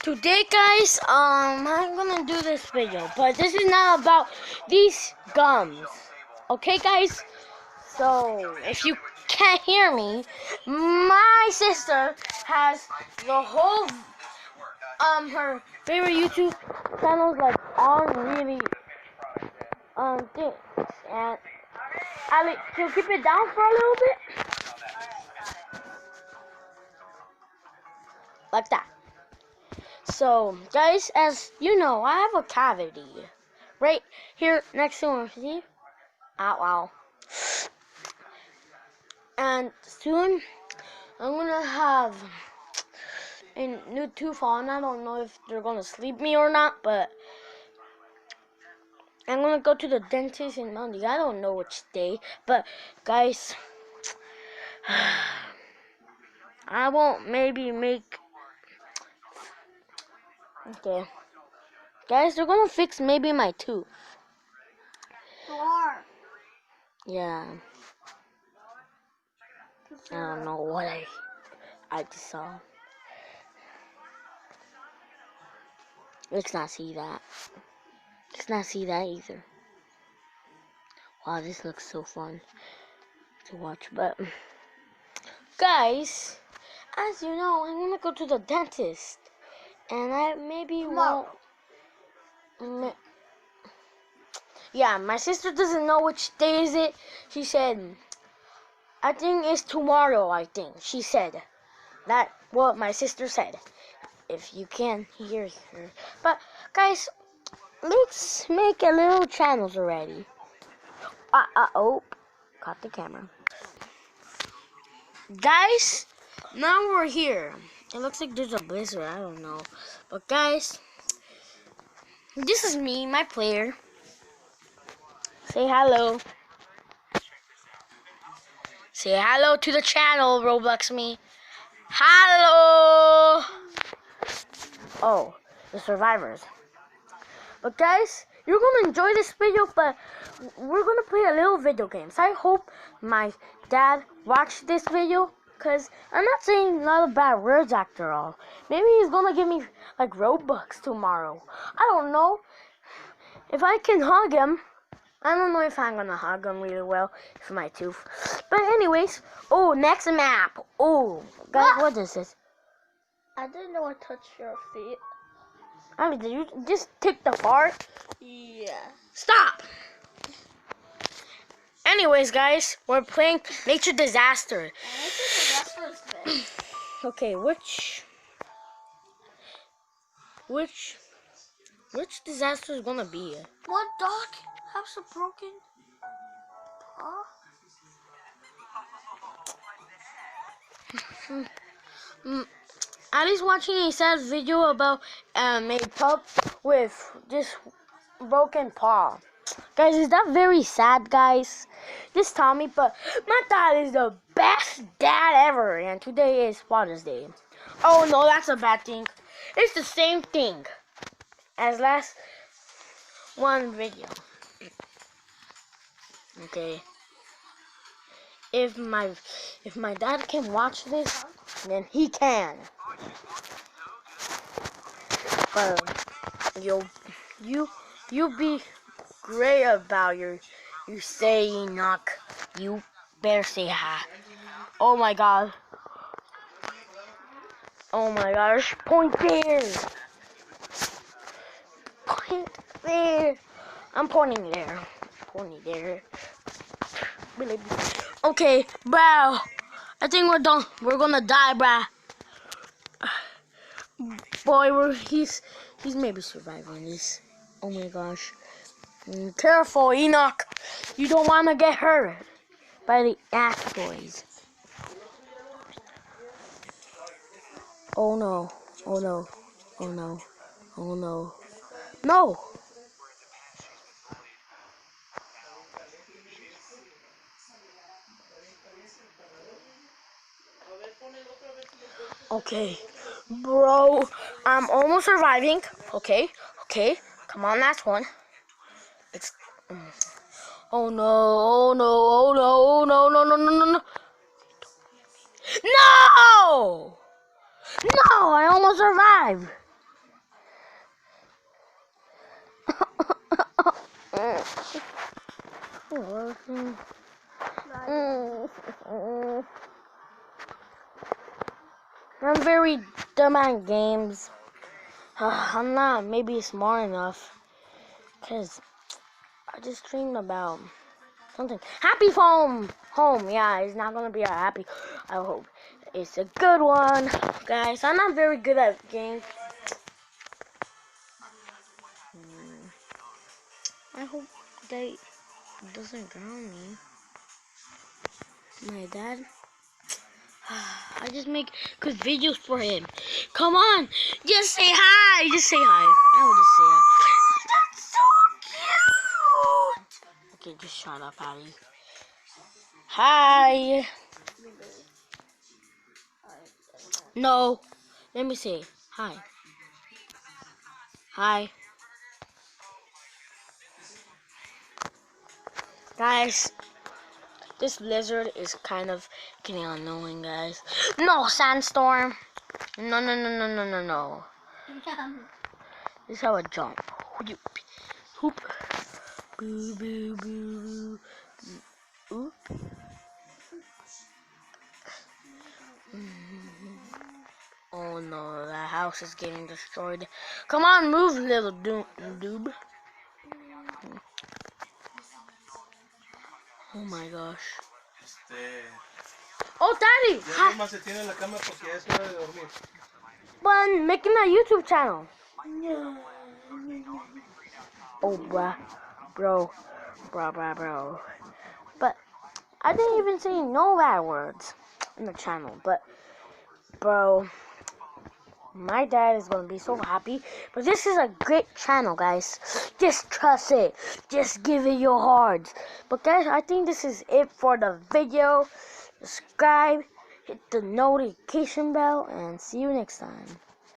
Today, guys, I'm gonna do this video, but this is not about these gums. Okay, guys? So, if you can't hear me, my sister has the whole, her favorite YouTube channels, like, on really, things. And, can you keep it down for a little bit? Like that. So, guys, as you know, I have a cavity right here next to my teeth. Ow, ow. And soon, I'm gonna have a new tooth on. I don't know if they're gonna sleep me or not, but I'm gonna go to the dentist in Monday. I don't know which day, but guys, I won't maybe make. Okay. Guys, they're gonna fix maybe my tooth. Yeah. I don't know what I just saw. Let's not see that. Let's not see that either. Wow, this looks so fun to watch. But, guys, as you know, I'm gonna go to the dentist. And I maybe won't. Yeah, my sister doesn't know which day is it. She said, I think it's tomorrow, I think. She said. That's what my sister said. If you can hear her. But, guys, let's make a little channels already. Oh, caught the camera. Guys, now we're here. It looks like there's a blizzard, I don't know. But guys, this is me, my player. Say hello. Say hello to the channel, Roblox me. Hello! Oh, the survivors. But guys, you're gonna enjoy this video, but we're gonna play a little video games. I hope my dad watched this video, because I'm not saying a lot of bad words after all. Maybe he's gonna give me like Robux tomorrow. I don't know. If I can hug him, I don't know if I'm gonna hug him really well for my tooth. But anyways, oh, next map. Oh, guys, what is this? I didn't know I touched your feet. I mean, did you just take the part? Yeah. Stop! Anyways, guys, we're playing Nature Disaster. Okay, which disaster is gonna be? What dog has a broken paw? Ali's watching a sad video about a pup with this broken paw. Guys, is that very sad, guys? Just tell me, but my dad is the best dad ever, and today is Father's Day. Oh no, that's a bad thing. It's the same thing as last one video. Okay. If my dad can watch this, then he can. But you be great about you say Enoch. You better say hi. Oh my god. Oh my gosh. Point there. Point there. I'm pointing there. Pointing there. Okay, bro. I think we're done. We're gonna die, bruh. Boy, he's maybe surviving this. Oh my gosh. Careful, Enoch. You don't want to get hurt by the asteroids. Oh no. Oh no. Oh no. Oh no. No! Okay. Bro, I'm almost surviving. Okay. Okay. Come on, last one. It's... Oh no, oh no, oh no, oh no, no, no, no, no, no. No! No, I almost survived. I'm very dumb at games. I'm not maybe smart enough. Because I just dreamed about something. Happy home! Home, yeah, it's not gonna be a happy. I hope it's a good one. Guys, I'm not very good at games. I hope they doesn't drown me. My dad. I just make good videos for him. Come on, just say hi. Just say hi. I will just say hi. That's so cute. Okay, just shut up, Abby. Hi. No, let me say hi. Hi. Guys, this blizzard is kind of getting annoying, guys. No, sandstorm. No, no, no, no, no, no, no. This is how I jump. Hoop. Boo, boo, boo. Oop. Oh no, the house is getting destroyed. Come on, move, little doob. Oh my gosh. Oh, Daddy! But I'm making a YouTube channel. Oh, bro. But I didn't even say no bad words in the channel. But, bro, my dad is going to be so happy. But this is a great channel, guys. Just trust it. Just give it your heart. But, guys, I think this is it for the video. Subscribe, hit the notification bell, and see you next time.